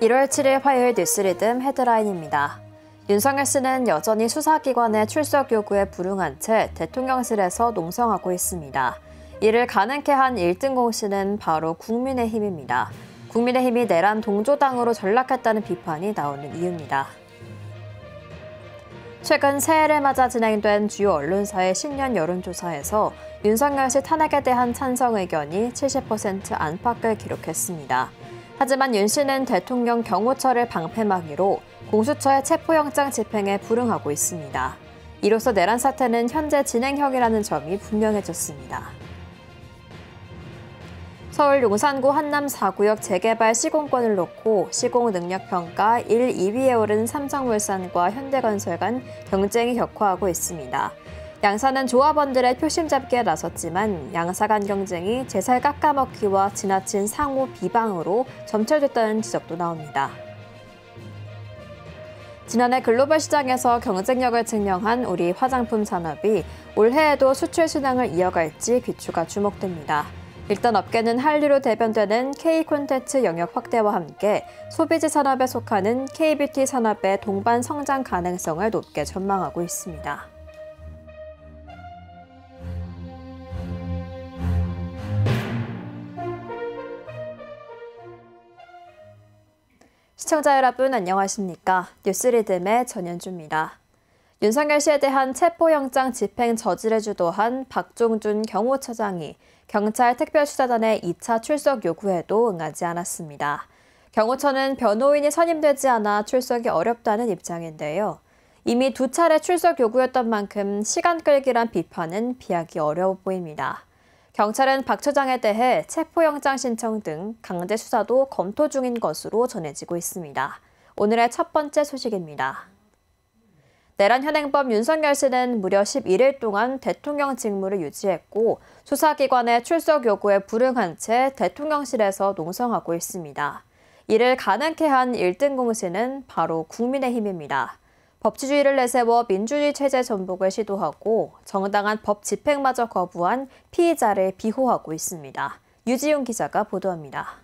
1월 7일 화요일 뉴스리듬 헤드라인입니다. 윤석열 씨는 여전히 수사기관의 출석 요구에 불응한 채 대통령실에서 농성하고 있습니다. 이를 가능케 한 1등 공신은 바로 국민의힘입니다. 국민의힘이 내란 동조당으로 전락했다는 비판이 나오는 이유입니다. 최근 새해를 맞아 진행된 주요 언론사의 신년 여론조사에서 윤석열 씨 탄핵에 대한 찬성 의견이 70% 안팎을 기록했습니다. 하지만 윤 씨는 대통령 경호처를 방패막이로 공수처의 체포영장 집행에 불응하고 있습니다. 이로써 내란 사태는 현재 진행형이라는 점이 분명해졌습니다. 서울 용산구 한남 4구역 재개발 시공권을 놓고 시공 능력평가 1, 2위에 오른 삼성물산과 현대건설 간 경쟁이 격화하고 있습니다. 양사는 조합원들의 표심 잡기에 나섰지만 양사 간 경쟁이 제살 깎아먹기와 지나친 상호 비방으로 점철됐다는 지적도 나옵니다. 지난해 글로벌 시장에서 경쟁력을 증명한 우리 화장품 산업이 올해에도 수출 순항을 이어갈지 귀추가 주목됩니다. 일단 업계는 한류로 대변되는 K-콘텐츠 영역 확대와 함께 소비재 산업에 속하는 K-뷰티 산업의 동반 성장 가능성을 높게 전망하고 있습니다. 시청자 여러분 안녕하십니까? 뉴스리듬의 전현주입니다. 윤석열 씨에 대한 체포영장 집행 저지를 주도한 박종준 경호처장이 경찰 특별수사단의 2차 출석 요구에도 응하지 않았습니다. 경호처는 변호인이 선임되지 않아 출석이 어렵다는 입장인데요. 이미 2차례 출석 요구였던 만큼 시간 끌기란 비판은 피하기 어려워 보입니다. 경찰은 박 처장에 대해 체포영장 신청 등 강제 수사도 검토 중인 것으로 전해지고 있습니다. 오늘의 첫 번째 소식입니다. 내란 현행범 윤석열 씨는 무려 11일 동안 대통령 직무를 유지했고 수사기관의 출석 요구에 불응한 채 대통령실에서 농성하고 있습니다. 이를 가능케 한 1등 공신은 바로 국민의힘입니다. 법치주의를 내세워 민주주의 체제 전복을 시도하고 정당한 법 집행마저 거부한 피의자를 비호하고 있습니다. 유지용 기자가 보도합니다.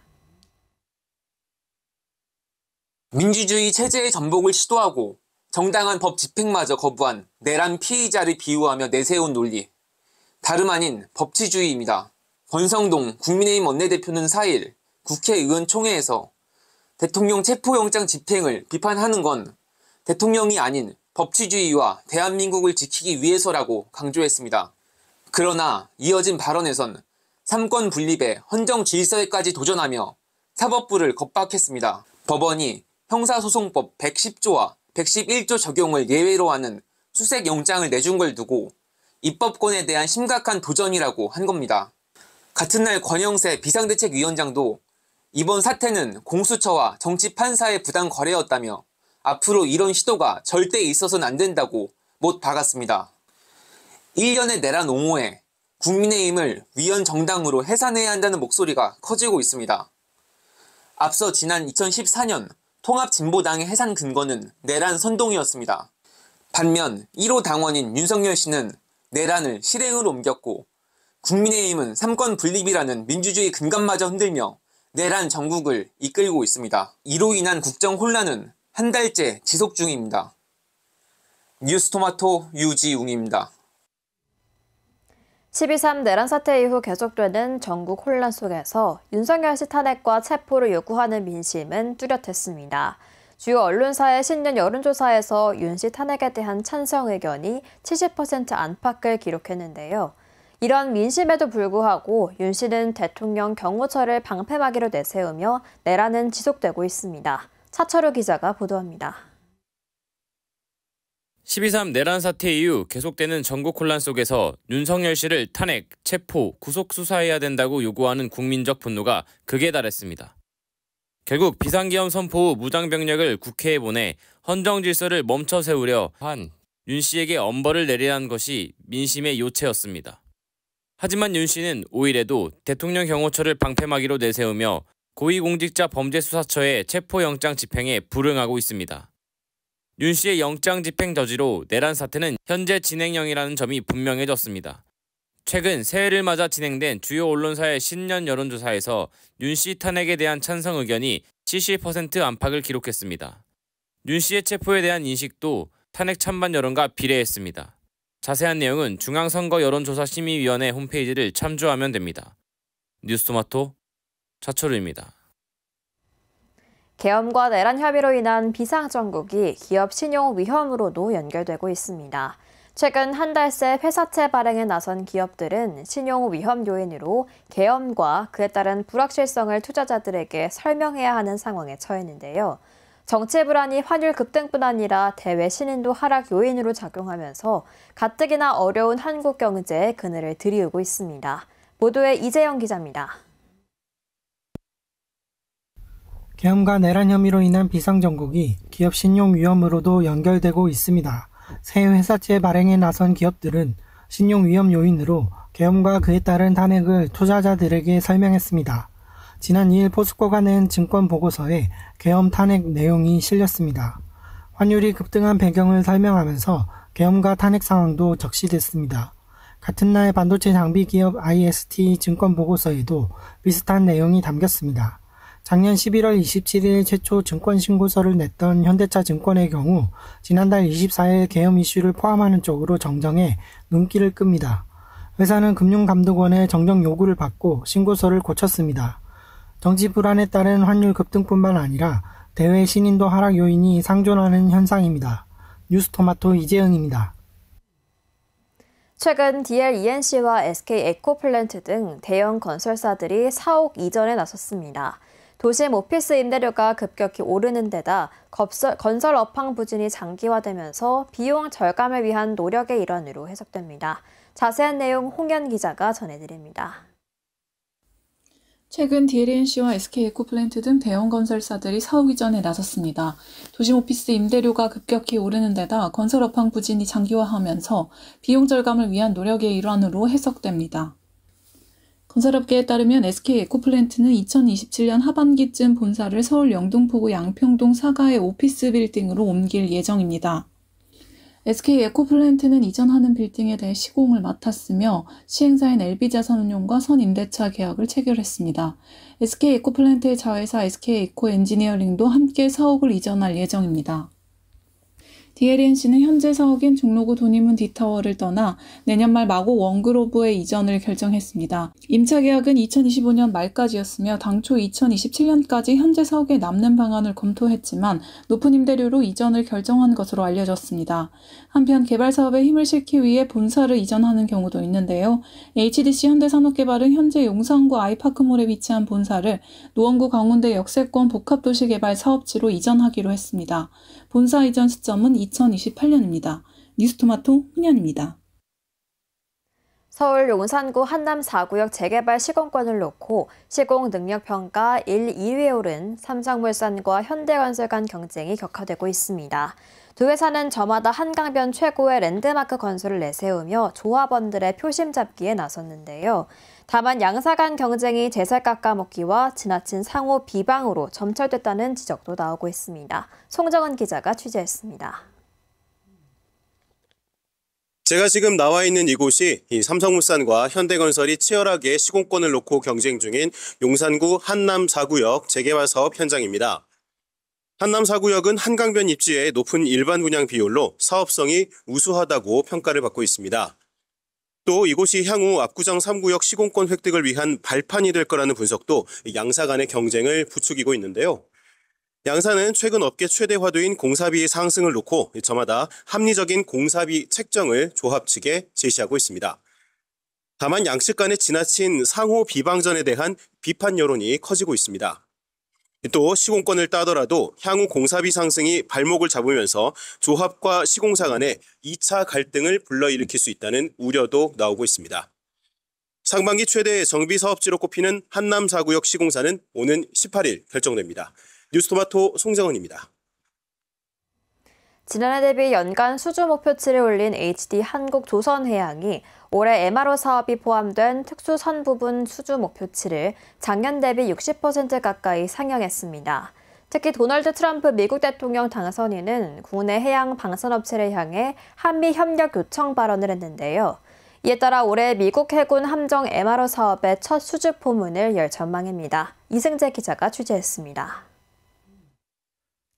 민주주의 체제의 전복을 시도하고 정당한 법 집행마저 거부한 내란 피의자를 비호하며 내세운 논리. 다름 아닌 법치주의입니다. 권성동 국민의힘 원내대표는 4일 국회의원 총회에서 대통령 체포영장 집행을 비판하는 건 대통령이 아닌 법치주의와 대한민국을 지키기 위해서라고 강조했습니다. 그러나 이어진 발언에선 삼권 분립에 헌정 질서에까지 도전하며 사법부를 겁박했습니다. 법원이 형사소송법 110조와 111조 적용을 예외로 하는 수색영장을 내준 걸 두고 입법권에 대한 심각한 도전이라고 한 겁니다. 같은 날 권영세 비상대책위원장도 이번 사태는 공수처와 정치 판사의 부당 거래였다며 앞으로 이런 시도가 절대 있어서는 안 된다고 못 박았습니다. 1년의 내란 옹호에 국민의힘을 위헌 정당으로 해산해야 한다는 목소리가 커지고 있습니다. 앞서 지난 2014년 통합진보당의 해산 근거는 내란 선동이었습니다. 반면 1호 당원인 윤석열 씨는 내란을 실행으로 옮겼고 국민의힘은 삼권 분립이라는 민주주의 근간마저 흔들며 내란 정국을 이끌고 있습니다. 이로 인한 국정 혼란은 한 달째 지속 중입니다. 뉴스토마토 유지웅입니다. 12.3 내란 사태 이후 계속되는 전국 혼란 속에서 윤석열 씨 탄핵과 체포를 요구하는 민심은 뚜렷했습니다. 주요 언론사의 신년 여론조사에서 윤 씨 탄핵에 대한 찬성 의견이 70% 안팎을 기록했는데요. 이런 민심에도 불구하고 윤 씨는 대통령 경호처를 방패막이로 내세우며 내란은 지속되고 있습니다. 차철우 기자가 보도합니다. 12.3 내란 사태 이후 계속되는 전국 혼란 속에서 윤석열 씨를 탄핵, 체포, 구속 수사해야 된다고 요구하는 국민적 분노가 극에 달했습니다. 결국 비상계엄 선포 후 무장병력을 국회에 보내 헌정 질서를 멈춰 세우려 한 윤 씨에게 엄벌을 내리라는 것이 민심의 요체였습니다. 하지만 윤 씨는 5일에도 대통령 경호처를 방패막이로 내세우며 고위공직자 범죄수사처의 체포영장 집행에 불응하고 있습니다. 윤 씨의 영장 집행 저지로 내란 사태는 현재 진행형이라는 점이 분명해졌습니다. 최근 새해를 맞아 진행된 주요 언론사의 신년 여론조사에서 윤 씨 탄핵에 대한 찬성 의견이 70% 안팎을 기록했습니다. 윤 씨의 체포에 대한 인식도 탄핵 찬반 여론과 비례했습니다. 자세한 내용은 중앙선거여론조사심의위원회 홈페이지를 참조하면 됩니다. 뉴스토마토 차철우입니다. 계엄과 내란 협의로 인한 비상정국이 기업 신용 위험으로도 연결되고 있습니다. 최근 한 달 새 회사채 발행에 나선 기업들은 신용 위험 요인으로 계엄과 그에 따른 불확실성을 투자자들에게 설명해야 하는 상황에 처했는데요. 정치 불안이 환율 급등뿐 아니라 대외 신인도 하락 요인으로 작용하면서 가뜩이나 어려운 한국 경제에 그늘을 들이우고 있습니다. 보도에 이재영 기자입니다. 계엄과 내란 혐의로 인한 비상정국이 기업 신용 위험으로도 연결되고 있습니다. 새 회사채 발행에 나선 기업들은 신용 위험 요인으로 계엄과 그에 따른 탄핵을 투자자들에게 설명했습니다. 지난 2일 포스코가 낸 증권 보고서에 계엄 탄핵 내용이 실렸습니다. 환율이 급등한 배경을 설명하면서 계엄과 탄핵 상황도 적시됐습니다. 같은 날 반도체 장비 기업 IST 증권 보고서에도 비슷한 내용이 담겼습니다. 작년 11월 27일 최초 증권 신고서를 냈던 현대차 증권의 경우 지난달 24일 계엄 이슈를 포함하는 쪽으로 정정해 눈길을 끕니다. 회사는 금융감독원의 정정 요구를 받고 신고서를 고쳤습니다. 정치 불안에 따른 환율 급등뿐만 아니라 대외 신인도 하락 요인이 상존하는 현상입니다. 뉴스토마토 이재영입니다. 최근 DL-ENC와 SK에코플랜트 등 대형 건설사들이 사옥 이전에 나섰습니다. 도심 오피스 임대료가 급격히 오르는 데다 건설 업황 부진이 장기화되면서 비용 절감을 위한 노력의 일환으로 해석됩니다. 자세한 내용 홍연 기자가 전해드립니다. 최근 DL-ENC와 SK에코플랜트 등 대형 건설사들이 사옥 이전에 나섰습니다. 도심 오피스 임대료가 급격히 오르는 데다 건설 업황 부진이 장기화하면서 비용 절감을 위한 노력의 일환으로 해석됩니다. 건설업계에 따르면 SK에코플랜트는 2027년 하반기쯤 본사를 서울 영등포구 양평동 사가의 오피스 빌딩으로 옮길 예정입니다. SK에코플랜트는 이전하는 빌딩에 대해 시공을 맡았으며 시행사인 LB자산운용과 선임대차 계약을 체결했습니다. SK에코플랜트의 자회사 SK에코엔지니어링도 함께 사옥을 이전할 예정입니다. DL-ENC는 현재 사옥인 종로구 돈이문 D타워를 떠나 내년 말 마고 원그로브의 이전을 결정했습니다. 임차 계약은 2025년 말까지였으며 당초 2027년까지 현재 사옥에 남는 방안을 검토했지만 높은 임대료로 이전을 결정한 것으로 알려졌습니다. 한편 개발 사업에 힘을 실기 위해 본사를 이전하는 경우도 있는데요. HDC 현대산업개발은 현재 용산구 아이파크몰에 위치한 본사를 노원구 강원대 역세권 복합도시개발 사업지로 이전하기로 했습니다. 본사 이전 시점은 2028년입니다. 뉴스토마토 홍연입니다. 서울 용산구 한남 4구역 재개발 시공권을 놓고 시공 능력평가 1, 2위에 오른 삼성물산과 현대건설 간 경쟁이 격화되고 있습니다. 두 회사는 저마다 한강변 최고의 랜드마크 건설을 내세우며 조합원들의 표심 잡기에 나섰는데요. 다만 양사 간 경쟁이 제살 깎아먹기와 지나친 상호 비방으로 점철됐다는 지적도 나오고 있습니다. 송정은 기자가 취재했습니다. 제가 지금 나와 있는 이곳이 삼성물산과 현대건설이 치열하게 시공권을 놓고 경쟁 중인 용산구 한남 4구역 재개발 사업 현장입니다. 한남 4구역은 한강변 입지의 높은 일반 분양 비율로 사업성이 우수하다고 평가를 받고 있습니다. 또 이곳이 향후 압구정 3구역 시공권 획득을 위한 발판이 될 거라는 분석도 양사 간의 경쟁을 부추기고 있는데요. 양사는 최근 업계 최대 화두인 공사비의 상승을 놓고 저마다 합리적인 공사비 책정을 조합 측에 제시하고 있습니다. 다만 양측 간의 지나친 상호 비방전에 대한 비판 여론이 커지고 있습니다. 또 시공권을 따더라도 향후 공사비 상승이 발목을 잡으면서 조합과 시공사 간의 2차 갈등을 불러일으킬 수 있다는 우려도 나오고 있습니다. 상반기 최대 정비 사업지로 꼽히는 한남 4구역 시공사는 오는 18일 결정됩니다. 뉴스토마토 송정은입니다. 지난해 대비 연간 수주 목표치를 올린 HD 한국조선해양이 올해 MRO 사업이 포함된 특수선 부분 수주 목표치를 작년 대비 60% 가까이 상향했습니다. 특히 도널드 트럼프 미국 대통령 당선인은 국내 해양 방산업체를 향해 한미 협력 요청 발언을 했는데요. 이에 따라 올해 미국 해군 함정 MRO 사업의 첫 수주 포문을 열 전망입니다. 이승재 기자가 취재했습니다.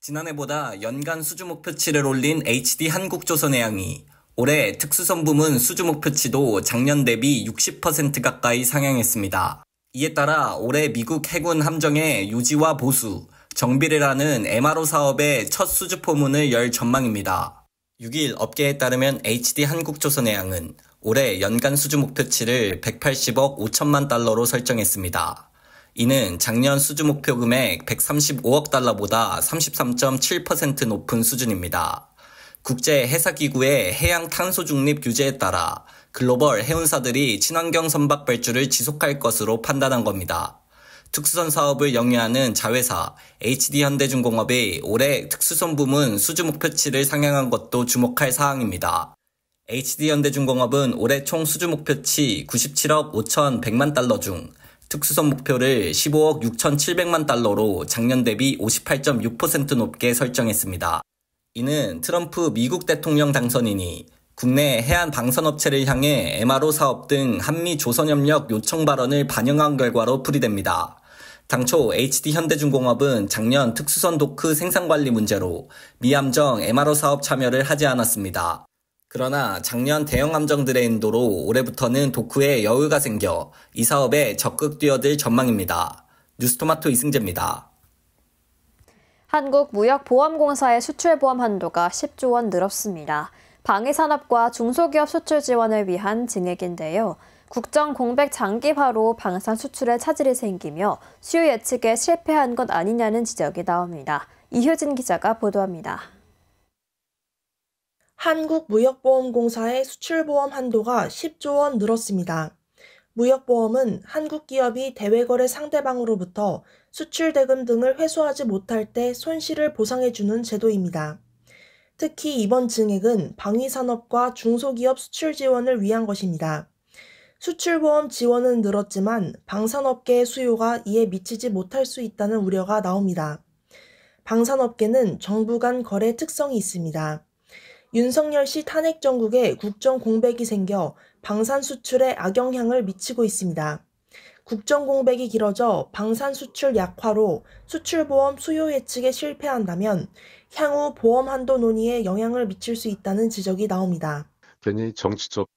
지난해보다 연간 수주 목표치를 올린 HD 한국조선해양이 올해 특수선 부문 수주 목표치도 작년 대비 60% 가까이 상향했습니다. 이에 따라 올해 미국 해군 함정의 유지와 보수, 정비를 하는 MRO 사업의 첫 수주 포문을 열 전망입니다. 6일 업계에 따르면 HD 한국조선해양은 올해 연간 수주 목표치를 180억 5천만 달러로 설정했습니다. 이는 작년 수주 목표 금액 135억 달러보다 33.7% 높은 수준입니다. 국제해사기구의 해양 탄소 중립 규제에 따라 글로벌 해운사들이 친환경 선박 발주를 지속할 것으로 판단한 겁니다. 특수선 사업을 영위하는 자회사 HD현대중공업이 올해 특수선 부문 수주 목표치를 상향한 것도 주목할 사항입니다. HD현대중공업은 올해 총 수주 목표치 97억 5,100만 달러 중 특수선 목표를 15억 6,700만 달러로 작년 대비 58.6% 높게 설정했습니다. 이는 트럼프 미국 대통령 당선인이 국내 해안 방산업체를 향해 MRO 사업 등 한미 조선협력 요청 발언을 반영한 결과로 풀이됩니다. 당초 HD현대중공업은 작년 특수선 도크 생산관리 문제로 미함정 MRO 사업 참여를 하지 않았습니다. 그러나 작년 대형 함정들의 인도로 올해부터는 도크에 여유가 생겨 이 사업에 적극 뛰어들 전망입니다. 뉴스토마토 이승재입니다. 한국무역보험공사의 수출보험 한도가 10조 원 늘었습니다. 방위산업과 중소기업 수출 지원을 위한 증액인데요. 국정 공백 장기화로 방산 수출에 차질이 생기며 수요 예측에 실패한 것 아니냐는 지적이 나옵니다. 이효진 기자가 보도합니다. 한국무역보험공사의 수출보험 한도가 10조 원 늘었습니다. 무역보험은 한국 기업이 대외거래 상대방으로부터 수출 대금 등을 회수하지 못할 때 손실을 보상해주는 제도입니다. 특히 이번 증액은 방위산업과 중소기업 수출 지원을 위한 것입니다. 수출보험 지원은 늘었지만 방산업계의 수요가 이에 미치지 못할 수 있다는 우려가 나옵니다. 방산업계는 정부 간 거래 특성이 있습니다. 윤석열 씨 탄핵 정국에 국정 공백이 생겨 방산 수출에 악영향을 미치고 있습니다. 국정 공백이 길어져 방산 수출 약화로 수출보험 수요 예측에 실패한다면 향후 보험 한도 논의에 영향을 미칠 수 있다는 지적이 나옵니다. 괜히 정치적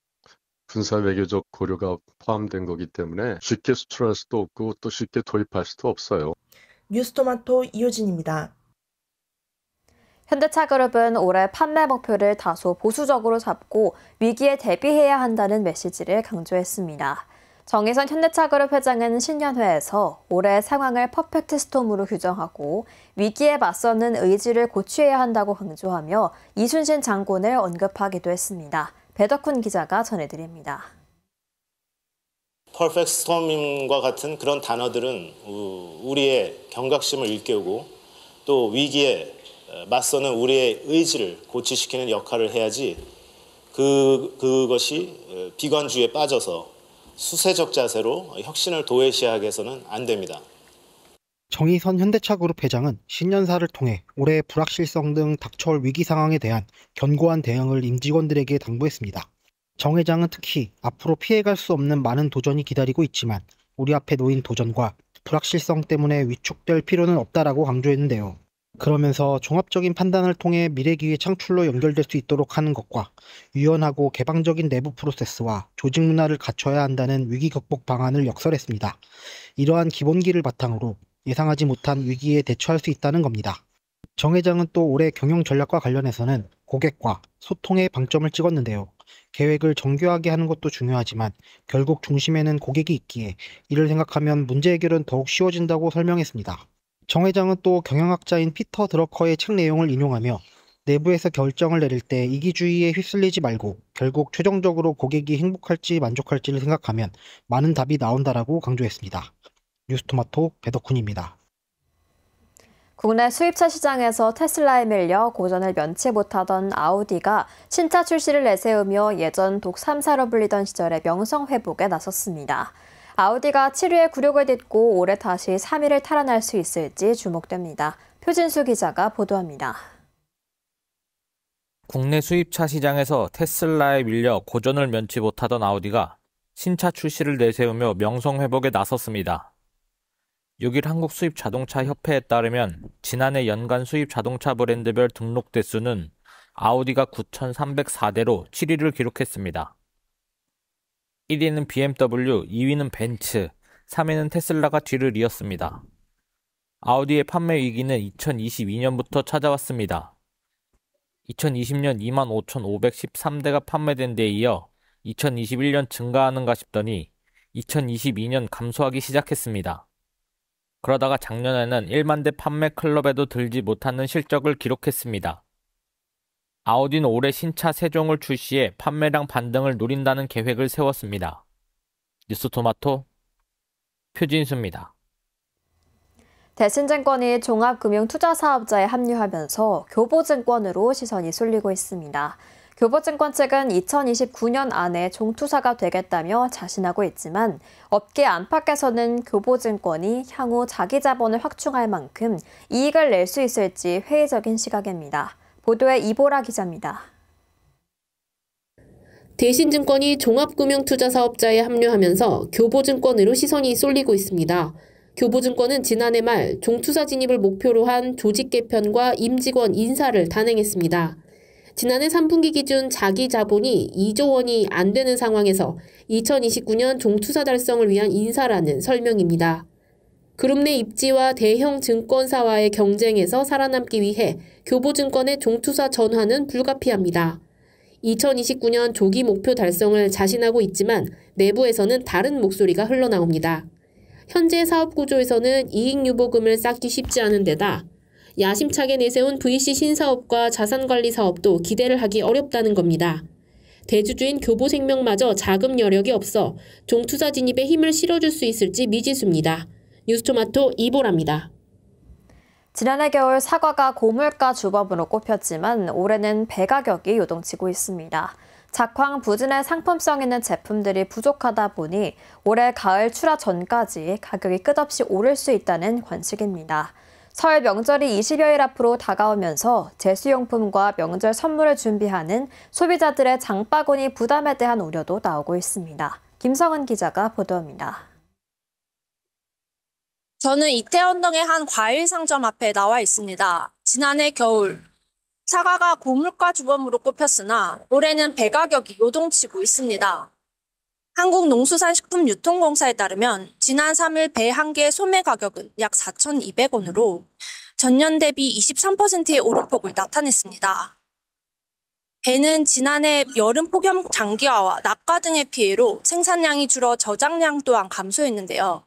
군사 외교적 고려가 포함된 거기 때문에 쉽게 수출할 수도 없고 또 쉽게 도입할 수도 없어요. 뉴스토마토 이효진입니다. 현대차그룹은 올해 판매 목표를 다소 보수적으로 잡고 위기에 대비해야 한다는 메시지를 강조했습니다. 정의선 현대차그룹 회장은 신년회에서 올해 상황을 퍼펙트 스톰으로 규정하고 위기에 맞서는 의지를 고취해야 한다고 강조하며 이순신 장군을 언급하기도 했습니다. 배덕훈 기자가 전해드립니다. 퍼펙트 스톰과 같은 그런 단어들은 우리의 경각심을 일깨우고 또 위기에 맞서는 우리의 의지를 고취시키는 역할을 해야지 그것이 비관주의에 빠져서 수세적 자세로 혁신을 도외시하게 해서는 안 됩니다. 정의선 현대차그룹 회장은 신년사를 통해 올해의 불확실성 등 닥쳐올 위기 상황에 대한 견고한 대응을 임직원들에게 당부했습니다. 정 회장은 특히 앞으로 피해갈 수 없는 많은 도전이 기다리고 있지만 우리 앞에 놓인 도전과 불확실성 때문에 위축될 필요는 없다라고 강조했는데요. 그러면서 종합적인 판단을 통해 미래 기회 창출로 연결될 수 있도록 하는 것과 유연하고 개방적인 내부 프로세스와 조직 문화를 갖춰야 한다는 위기 극복 방안을 역설했습니다. 이러한 기본기를 바탕으로 예상하지 못한 위기에 대처할 수 있다는 겁니다. 정 회장은 또 올해 경영 전략과 관련해서는 고객과 소통에 방점을 찍었는데요. 계획을 정교하게 하는 것도 중요하지만 결국 중심에는 고객이 있기에 이를 생각하면 문제 해결은 더욱 쉬워진다고 설명했습니다. 정 회장은 또 경영학자인 피터 드러커의 책 내용을 인용하며 내부에서 결정을 내릴 때 이기주의에 휩쓸리지 말고 결국 최종적으로 고객이 행복할지 만족할지를 생각하면 많은 답이 나온다라고 강조했습니다. 뉴스토마토 배덕훈입니다. 국내 수입차 시장에서 테슬라에 밀려 고전을 면치 못하던 아우디가 신차 출시를 내세우며 예전 독 3사로 불리던 시절의 명성 회복에 나섰습니다. 아우디가 7위의 굴욕을 딛고 올해 다시 3위를 탈환할 수 있을지 주목됩니다. 표진수 기자가 보도합니다. 국내 수입차 시장에서 테슬라에 밀려 고전을 면치 못하던 아우디가 신차 출시를 내세우며 명성 회복에 나섰습니다. 6일 한국수입자동차협회에 따르면 지난해 연간 수입 자동차 브랜드별 등록 대수는 아우디가 9,304대로 7위를 기록했습니다. 1위는 BMW, 2위는 벤츠, 3위는 테슬라가 뒤를 이었습니다. 아우디의 판매 위기는 2022년부터 찾아왔습니다. 2020년 25,513대가 판매된 데에 이어 2021년 증가하는가 싶더니 2022년 감소하기 시작했습니다. 그러다가 작년에는 1만 대 판매 클럽에도 들지 못하는 실적을 기록했습니다. 아우디는 올해 신차 3종을 출시해 판매량 반등을 노린다는 계획을 세웠습니다. 뉴스토마토 표진수입니다. 대신증권이 종합금융투자사업자에 합류하면서 교보증권으로 시선이 쏠리고 있습니다. 교보증권 측은 2029년 안에 종투사가 되겠다며 자신하고 있지만 업계 안팎에서는 교보증권이 향후 자기 자본을 확충할 만큼 이익을 낼 수 있을지 회의적인 시각입니다. 보도에 이보라 기자입니다. 대신증권이 종합금융투자사업자에 합류하면서 교보증권으로 시선이 쏠리고 있습니다. 교보증권은 지난해 말 종투사 진입을 목표로 한 조직 개편과 임직원 인사를 단행했습니다. 지난해 3분기 기준 자기 자본이 2조 원이 안 되는 상황에서 2029년 종투사 달성을 위한 인사라는 설명입니다. 그룹 내 입지와 대형 증권사와의 경쟁에서 살아남기 위해 교보증권의 종투사 전환은 불가피합니다. 2029년 조기 목표 달성을 자신하고 있지만 내부에서는 다른 목소리가 흘러나옵니다. 현재 사업 구조에서는 이익 유보금을 쌓기 쉽지 않은 데다 야심차게 내세운 VC 신사업과 자산관리 사업도 기대를 하기 어렵다는 겁니다. 대주주인 교보생명마저 자금 여력이 없어 종투사 진입에 힘을 실어줄 수 있을지 미지수입니다. 뉴스토마토 이보라입니다. 지난해 겨울 사과가 고물가 주범으로 꼽혔지만 올해는 배 가격이 요동치고 있습니다. 작황 부진의 상품성 있는 제품들이 부족하다 보니 올해 가을 출하 전까지 가격이 끝없이 오를 수 있다는 관측입니다. 설 명절이 20여일 앞으로 다가오면서 제수용품과 명절 선물을 준비하는 소비자들의 장바구니 부담에 대한 우려도 나오고 있습니다. 김성은 기자가 보도합니다. 저는 이태원동의 한 과일 상점 앞에 나와 있습니다. 지난해 겨울 사과가 고물가 주범으로 꼽혔으나 올해는 배 가격이 요동치고 있습니다. 한국농수산식품유통공사에 따르면 지난 3일 배 한 개 소매 가격은 약 4,200원으로 전년 대비 23%의 오름폭을 나타냈습니다. 배는 지난해 여름 폭염 장기화와 낙과 등의 피해로 생산량이 줄어 저장량 또한 감소했는데요.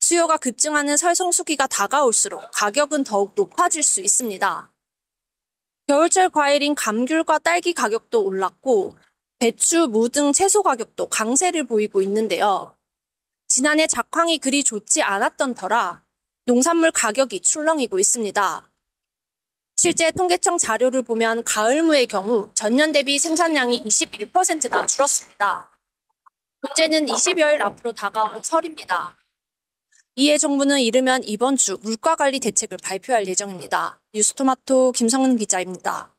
수요가 급증하는 설 성수기가 다가올수록 가격은 더욱 높아질 수 있습니다. 겨울철 과일인 감귤과 딸기 가격도 올랐고 배추, 무 등 채소 가격도 강세를 보이고 있는데요. 지난해 작황이 그리 좋지 않았던 터라 농산물 가격이 출렁이고 있습니다. 실제 통계청 자료를 보면 가을무의 경우 전년 대비 생산량이 21%나 줄었습니다. 문제는 20여일 앞으로 다가온 설입니다. 이에 정부는 이르면 이번 주 물가관리 대책을 발표할 예정입니다. 뉴스토마토 김성은 기자입니다.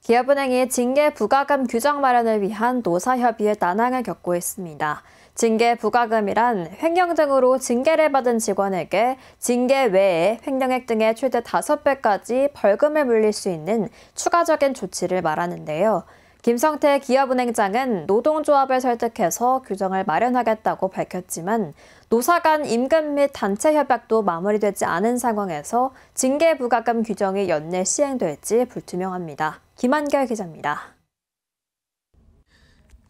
기업은행이 징계 부과금 규정 마련을 위한 노사협의회 난항을 겪고 있습니다. 징계 부과금이란 횡령 등으로 징계를 받은 직원에게 징계 외에 횡령액 등의 최대 5배까지 벌금을 물릴 수 있는 추가적인 조치를 말하는데요. 김성태 기업은행장은 노동조합을 설득해서 규정을 마련하겠다고 밝혔지만 노사 간 임금 및 단체 협약도 마무리되지 않은 상황에서 징계 부과금 규정이 연내 시행될지 불투명합니다. 김한결 기자입니다.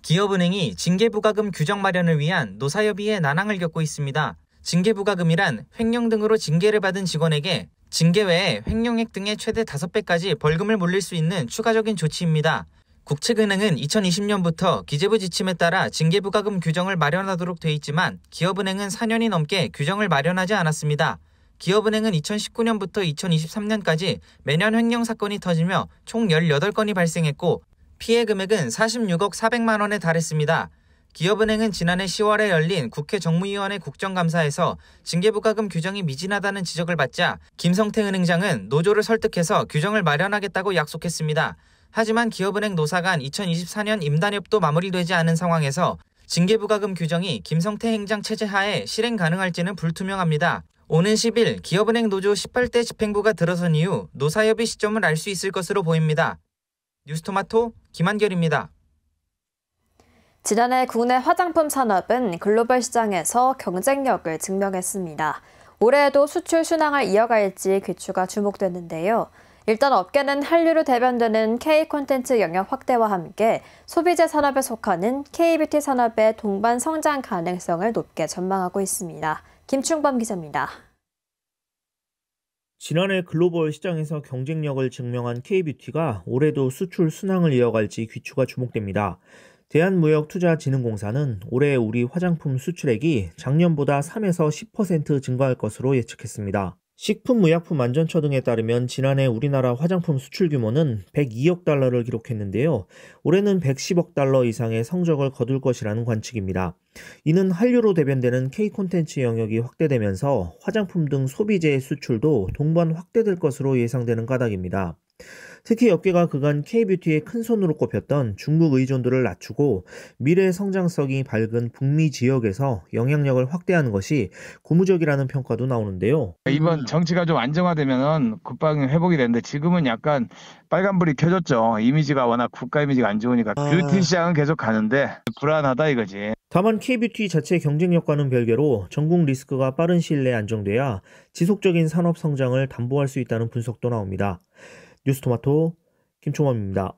기업은행이 징계부과금 규정 마련을 위한 노사협의회 난항을 겪고 있습니다. 징계부과금이란 횡령 등으로 징계를 받은 직원에게 징계 외에 횡령액 등의 최대 5배까지 벌금을 물릴 수 있는 추가적인 조치입니다. 국책은행은 2020년부터 기재부 지침에 따라 징계부과금 규정을 마련하도록 돼 있지만 기업은행은 4년이 넘게 규정을 마련하지 않았습니다. 기업은행은 2019년부터 2023년까지 매년 횡령 사건이 터지며 총 18건이 발생했고 피해 금액은 46억 400만 원에 달했습니다. 기업은행은 지난해 10월에 열린 국회 정무위원회 국정감사에서 징계부과금 규정이 미진하다는 지적을 받자 김성태 은행장은 노조를 설득해서 규정을 마련하겠다고 약속했습니다. 하지만 기업은행 노사 간 2024년 임단협도 마무리되지 않은 상황에서 징계부과금 규정이 김성태 행장 체제 하에 실행 가능할지는 불투명합니다. 오는 10일 기업은행 노조 18대 집행부가 들어선 이후 노사협의 시점을 알 수 있을 것으로 보입니다. 뉴스토마토 김한결입니다. 지난해 국내 화장품 산업은 글로벌 시장에서 경쟁력을 증명했습니다. 올해에도 수출 순항을 이어갈지 귀추가 주목되는데요. 일단 업계는 한류로 대변되는 K-콘텐츠 영역 확대와 함께 소비재 산업에 속하는 K-뷰티 산업의 동반 성장 가능성을 높게 전망하고 있습니다. 김충범 기자입니다. 지난해 글로벌 시장에서 경쟁력을 증명한 K-뷰티가 올해도 수출 순항을 이어갈지 귀추가 주목됩니다. 대한무역투자진흥공사는 올해 우리 화장품 수출액이 작년보다 3에서 10% 증가할 것으로 예측했습니다. 식품의약품안전처 등에 따르면 지난해 우리나라 화장품 수출 규모는 102억 달러를 기록했는데요. 올해는 110억 달러 이상의 성적을 거둘 것이라는 관측입니다. 이는 한류로 대변되는 K-콘텐츠 영역이 확대되면서 화장품 등 소비재의 수출도 동반 확대될 것으로 예상되는 까닭입니다. 특히 업계가 그간 K-뷰티의 큰손으로 꼽혔던 중국 의존도를 낮추고 미래 성장성이 밝은 북미 지역에서 영향력을 확대하는 것이 고무적이라는 평가도 나오는데요. 이번 정치가 좀 안정화되면 국방 회복이 되는데 지금은 약간 빨간불이 켜졌죠. 이미지가 워낙 국가 이미지가 안 좋으니까 뷰티 시장은 계속 가는데 불안하다 이거지. 다만 K-뷰티 자체의 경쟁력과는 별개로 전국 리스크가 빠른 시일 내에 안정돼야 지속적인 산업 성장을 담보할 수 있다는 분석도 나옵니다. 뉴스토마토 김총원입니다.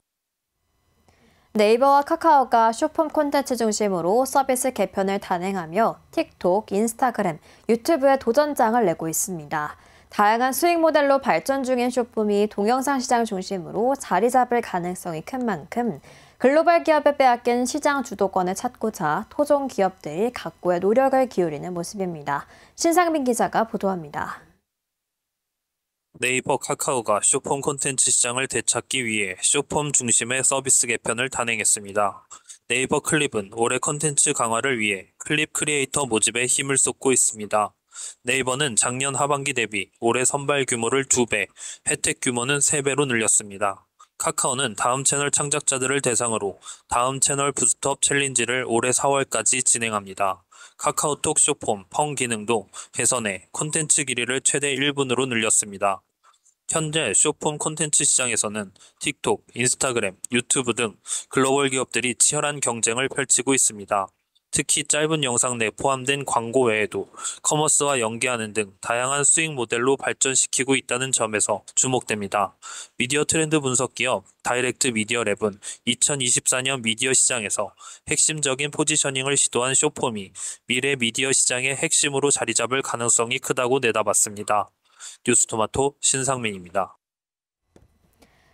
네이버와 카카오가 쇼폼 콘텐츠 중심으로 서비스 개편을 단행하며 틱톡, 인스타그램, 유튜브에 도전장을 내고 있습니다. 다양한 수익 모델로 발전 중인 쇼폼이 동영상 시장 중심으로 자리 잡을 가능성이 큰 만큼 글로벌 기업에 빼앗긴 시장 주도권을 찾고자 토종 기업들이 각고의 노력을 기울이는 모습입니다. 신상민 기자가 보도합니다. 네이버, 카카오가 쇼폼 콘텐츠 시장을 되찾기 위해 쇼폼 중심의 서비스 개편을 단행했습니다. 네이버 클립은 올해 콘텐츠 강화를 위해 클립 크리에이터 모집에 힘을 쏟고 있습니다. 네이버는 작년 하반기 대비 올해 선발 규모를 2배, 혜택 규모는 3배로 늘렸습니다. 카카오는 다음 채널 창작자들을 대상으로 다음 채널 부스트업 챌린지를 올해 4월까지 진행합니다. 카카오톡 쇼폼, 펑 기능도 개선해 콘텐츠 길이를 최대 1분으로 늘렸습니다. 현재 쇼폼 콘텐츠 시장에서는 틱톡, 인스타그램, 유튜브 등 글로벌 기업들이 치열한 경쟁을 펼치고 있습니다. 특히 짧은 영상 내 포함된 광고 외에도 커머스와 연계하는 등 다양한 수익 모델로 발전시키고 있다는 점에서 주목됩니다. 미디어 트렌드 분석 기업 다이렉트 미디어 랩은 2024년 미디어 시장에서 핵심적인 포지셔닝을 시도한 쇼폼이 미래 미디어 시장의 핵심으로 자리 잡을 가능성이 크다고 내다봤습니다. 뉴스토마토 신상민입니다.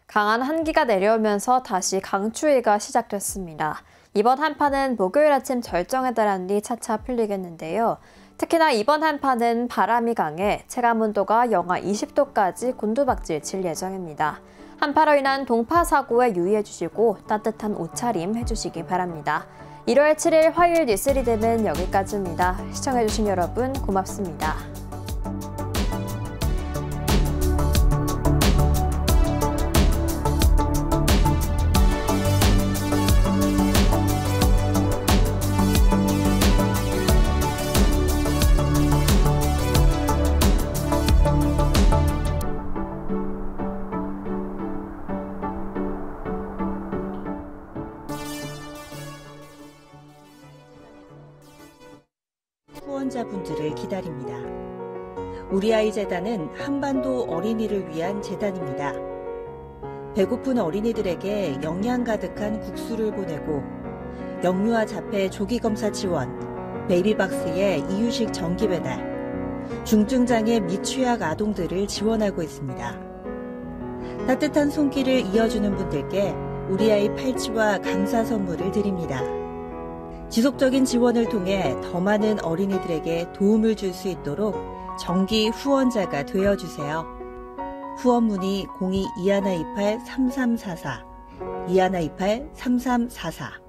강한 한기가 내려오면서 다시 강추위가 시작됐습니다. 이번 한파는 목요일 아침 절정에 달한 뒤 차차 풀리겠는데요. 특히나 이번 한파는 바람이 강해 체감온도가 영하 20도까지 곤두박질 예정입니다. 한파로 인한 동파 사고에 유의해 주시고 따뜻한 옷차림 해주시기 바랍니다. 1월 7일 화요일 뉴스리듬은 여기까지입니다. 시청해주신 여러분 고맙습니다. 후원자분들을 기다립니다. 우리 아이 재단은 한반도 어린이를 위한 재단입니다. 배고픈 어린이들에게 영양 가득한 국수를 보내고 영유아 자폐 조기검사 지원, 베이비박스의 이유식 정기 배달, 중증장애 미취학 아동들을 지원하고 있습니다. 따뜻한 손길을 이어주는 분들께 우리 아이 팔찌와 감사 선물을 드립니다. 지속적인 지원을 통해 더 많은 어린이들에게 도움을 줄 수 있도록 정기 후원자가 되어주세요. 후원 문의 02-2128-3344, 2128-3344